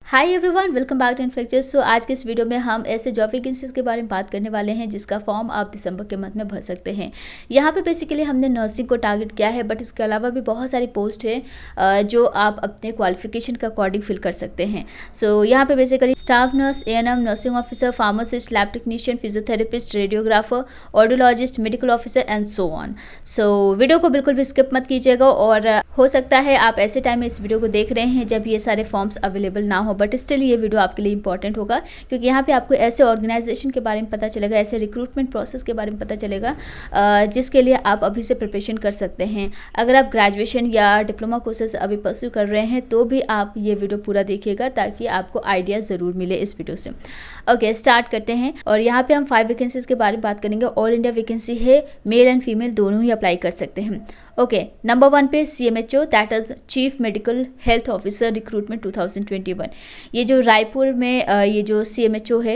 Hi everyone, welcome back to Inflectures. So आज के इस वीडियो में हम ऐसे जॉब वैकेंसीज के बारे में बात करने वाले हैं जिसका फॉर्म आप दिसंबर के मंथ में भर सकते हैं। यहाँ पे बेसिकली हमने नर्सिंग को टारगेट किया है, बट इसके अलावा भी बहुत सारी पोस्ट है जो आप अपने क्वालिफिकेशन के अकॉर्डिंग फिल कर सकते हैं। सो यहाँ पे basically staff nurse, ANM, nursing officer, pharmacist, lab technician, physiotherapist, radiographer, audiologist, medical officer and so on. So video को बिल्कुल भी स्किप मत कीजिएगा, और हो सकता है आप ऐसे टाइम में इस वीडियो को देख रहे हैं जब ये सारे फॉर्म्स अवेलेबल ना हो, बट स्टिल ये वीडियो आपके लिए इंपॉर्टेंट होगा, क्योंकि यहाँ पे आपको ऐसे ऑर्गेनाइजेशन के बारे में पता चलेगा, ऐसे रिक्रूटमेंट प्रोसेस के बारे में पता चलेगा जिसके लिए आप अभी से प्रिपरेशन कर सकते हैं। अगर आप ग्रेजुएशन या डिप्लोमा कोर्सेज अभी परस्यू कर रहे हैं तो भी आप ये वीडियो पूरा देखिएगा, ताकि आपको आइडिया ज़रूर मिले इस वीडियो से। ओके, स्टार्ट करते हैं। और यहाँ पे हम 5 वैकेंसीज के बारे में बात करेंगे। ऑल इंडिया वैकेंसी है, मेल एंड फीमेल दोनों ही अप्लाई कर सकते हैं। ओके, नंबर 1 पे CMHO, that is chief medical health officer recruitment 2021। ये जो रायपुर में ये जो CMHO है,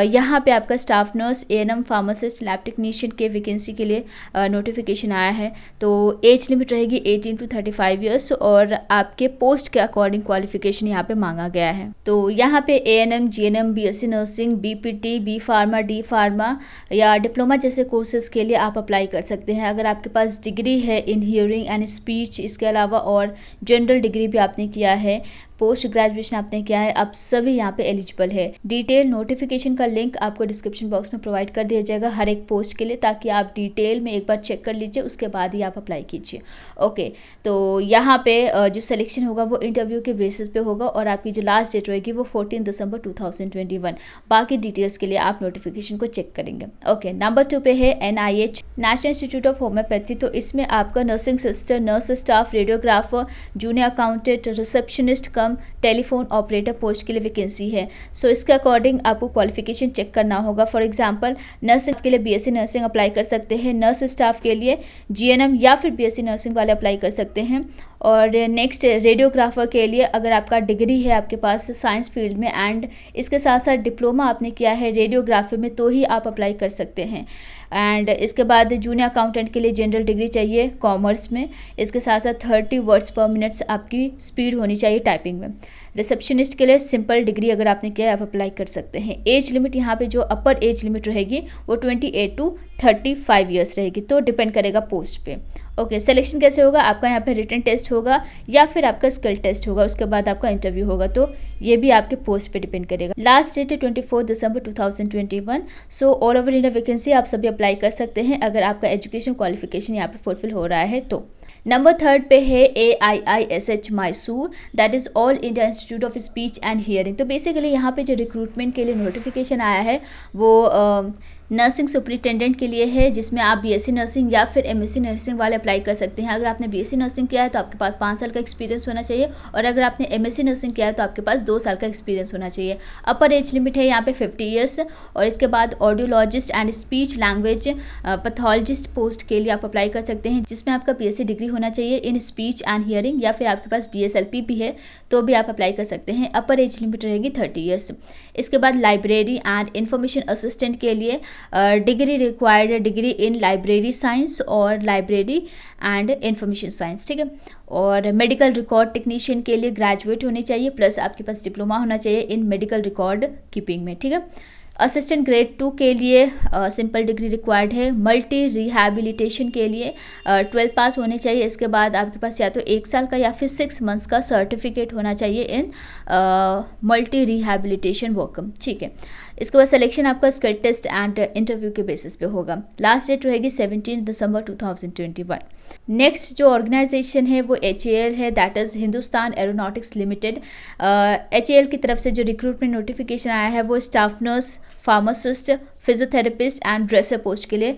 यहाँ पे आपका staff nurse, ANM, pharmacist, lab technician के वैकेंसी के लिए नोटिफिकेशन आया है। तो एज लिमिट रहेगी 18 to 35 ईयर्स, और आपके पोस्ट के अकॉर्डिंग क्वालिफिकेशन यहाँ पे मांगा गया है। तो यहाँ पे ANM, GNM, BSc nursing, BPT, B pharma, D pharma या डिप्लोमा जैसे कोर्सेज के लिए आप अप्लाई कर सकते हैं। अगर आपके पास डिग्री है इन हियरिंग एंड स्पीच, इसके अलावा और जनरल डिग्री भी आपने किया है, पोस्ट ग्रेजुएशन आपने किया है, आप सभी यहाँ पे एलिजिबल है। डिटेल नोटिफिकेशन का लिंक आपको डिस्क्रिप्शन बॉक्स में प्रोवाइड कर दिया जाएगा हर एक पोस्ट के लिए, ताकि आप डिटेल में एक बार चेक कर लीजिए, उसके बाद ही आप अप्लाई कीजिए। ओके, तो यहाँ पे जो सिलेक्शन होगा वो इंटरव्यू के बेसिस पे होगा, और आपकी जो लास्ट डेट रहेगी वो 14 दिसंबर 2021। बाकी डिटेल्स के लिए आप नोटिफिकेशन को चेक करेंगे। ओके, नंबर 2 पे है NIH, national institute of homeopathy. तो इसमें आपका nursing sister, nurse staff, radiographer, junior accountant, receptionist cum telephone operator post के लिए वैकेंसी है। सो इसके अकॉर्डिंग आपको क्वालिफिकेशन चेक करना होगा। फॉर एग्जांपल, नर्स के लिए BSc नर्सिंग अप्लाई कर सकते हैं, नर्स स्टाफ के लिए GNM या फिर BSc नर्सिंग वाले अप्लाई कर सकते हैं। और नेक्स्ट, रेडियोग्राफर के लिए अगर आपका डिग्री है आपके पास साइंस फील्ड में एंड इसके साथ साथ डिप्लोमा आपने किया है रेडियोग्राफी में, तो ही आप अप्लाई कर सकते हैं। एंड इसके बाद जूनियर अकाउंटेंट के लिए जनरल डिग्री चाहिए कॉमर्स में, इसके साथ साथ 30 वर्ड्स पर मिनट आपकी स्पीड होनी चाहिए टाइपिंग में। रिसेप्शनिस्ट के लिए सिंपल डिग्री अगर आपने किया है आप अप्लाई कर सकते हैं। एज लिमिट यहाँ पे जो अपर एज लिमिट रहेगी वो 28 to 35 ईयर्स रहेगी, तो डिपेंड करेगा पोस्ट पे। ओके, सिलेक्शन कैसे होगा? आपका यहाँ पे रिटन टेस्ट होगा या फिर आपका स्किल टेस्ट होगा, उसके बाद आपका इंटरव्यू होगा, तो ये भी आपके पोस्ट पे डिपेंड करेगा। लास्ट डेट है 24 दिसंबर 2021। So all over India vacancy आप सभी अप्लाई कर सकते हैं अगर आपका एजुकेशन क्वालिफिकेशन यहाँ पे फुलफिल हो रहा है तो। नंबर 3 पे है AIISH Mysore, that is all India institute of speech and hearing. तो बेसिकली यहाँ पे जो रिक्रूटमेंट के लिए नोटिफिकेशन आया है वो नर्सिंग सुपरिटेंडेंट के लिए है, जिसमें आप BSc नर्सिंग या फिर MSc नर्सिंग वाले अप्लाई कर सकते हैं। अगर आपने BSc नर्सिंग किया है तो आपके पास 5 साल का एक्सपीरियंस होना चाहिए, और अगर आपने MSc नर्सिंग किया है तो आपके पास 2 साल का एक्सपीरियंस होना चाहिए। अपर एज लिमिट है यहाँ पे 50 ईयर्स, और इसके बाद audiologist and speech language pathologist post के लिए आप अप्लाई कर सकते हैं, जिसमें आपका BSc डिग्री होना चाहिए इन स्पीच एंड हियरिंग, या फिर आपके पास BSLP भी है तो भी आप अप्लाई कर सकते हैं। अपर एज लिमिट रहेगी 30 ईयर्स। इसके बाद लाइब्रेरी एंड इंफॉर्मेशन असिस्टेंट के लिए डिग्री रिक्वायर्ड है, डिग्री इन लाइब्रेरी साइंस और लाइब्रेरी एंड इंफॉर्मेशन साइंस, ठीक है। और मेडिकल रिकॉर्ड टेक्नीशियन के लिए ग्रेजुएट होनी चाहिए, प्लस आपके पास डिप्लोमा होना चाहिए इन मेडिकल रिकॉर्ड कीपिंग में, ठीक है। असिस्टेंट ग्रेड 2 के लिए सिंपल डिग्री रिक्वायर्ड है। मल्टी रिहैबिलिटेशन के लिए 12 पास होने चाहिए। इसके बाद आपके पास या तो 1 साल का या फिर 6 मंथ्स का सर्टिफिकेट होना चाहिए इन मल्टी रिहैबिलिटेशन वर्क, ठीक है। इसके बाद सिलेक्शन आपका स्किल टेस्ट एंड इंटरव्यू के बेसिस पे होगा। लास्ट डेट रहेगी 17 दिसंबर 2021। नेक्स्ट जो ऑर्गेनाइजेशन है वो HAL है, that is Hindustan aeronautics limited. HAL की तरफ से जो रिक्रूटमेंट नोटिफिकेशन आया है वो staff nurse, pharmacist, physiotherapist and dresser post के लिए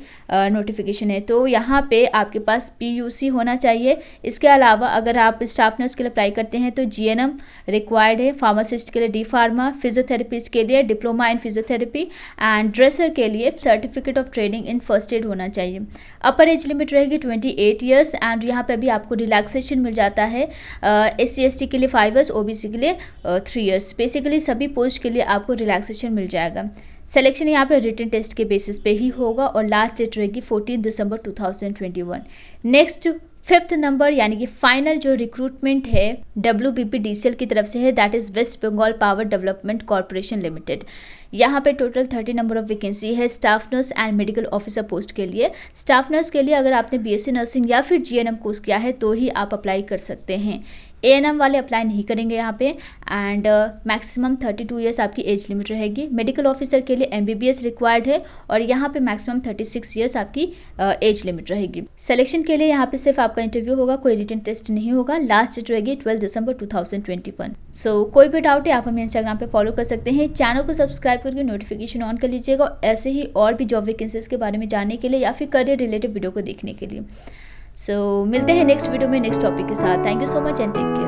नोटिफिकेशन है। तो यहाँ पे आपके पास PUC होना चाहिए। इसके अलावा अगर आप स्टाफ नर्स के लिए अप्लाई करते हैं तो GNM रिक्वायर्ड है, फार्मासिस्ट के लिए D फार्मा, फिजियोथेरेपिस्ट के लिए diploma in physiotherapy and dresser के लिए certificate of training in first aid होना चाहिए। अपर एज लिमिट रहेगी 28 ईयर्स, एंड यहाँ पे भी आपको रिलैक्सेशन मिल जाता है। SC ST के लिए 5 ईयर्स, OBC के लिए 3 ईयर्स। बेसिकली सभी पोस्ट के लिए आपको रिलैक्सेशन मिल जाएगा। सिलेक्शन यहाँ पे रिटन टेस्ट के बेसिस पे ही होगा, और लास्ट डेट रहेगी 14 दिसंबर 2021। नेक्स्ट 5th नंबर यानी कि फाइनल जो रिक्रूटमेंट है WBPDCL की तरफ से है, that is West Bengal power development corporation limited. यहाँ पे टोटल 30 नंबर ऑफ वैकेंसी है staff nurse and medical officer post के लिए। स्टाफ नर्स के लिए अगर आपने BSc नर्सिंग या फिर GNM कोर्स किया है तो ही आप अप्लाई कर सकते हैं। ANM वाले अप्लाई नहीं करेंगे यहाँ पे। एंड मैक्सिमम 32 ईयर्स आपकी एज लिमिट रहेगी। मेडिकल ऑफिसर के लिए MBBS रिक्वायर्ड है और यहाँ पे मैक्सिमम 36 ईयर्स आपकी एज लिमिट रहेगी। सिलेक्शन के लिए यहाँ पे सिर्फ आपका इंटरव्यू होगा, कोई रिटन टेस्ट नहीं होगा। लास्ट डेट रहेगी 12 दिसंबर 2021। सो कोई भी डाउट है आप हमें इंस्टाग्राम पे फॉलो कर सकते हैं। चैनल को सब्सक्राइब करके नोटिफिकेशन ऑन कर लीजिएगा, ऐसे ही और भी जॉब वैकेंसीज के बारे में जानने के लिए या फिर करियर रिलेटेड वीडियो को देखने के लिए। सो मिलते हैं नेक्स्ट वीडियो में नेक्स्ट टॉपिक के साथ। Thank you so much and take care.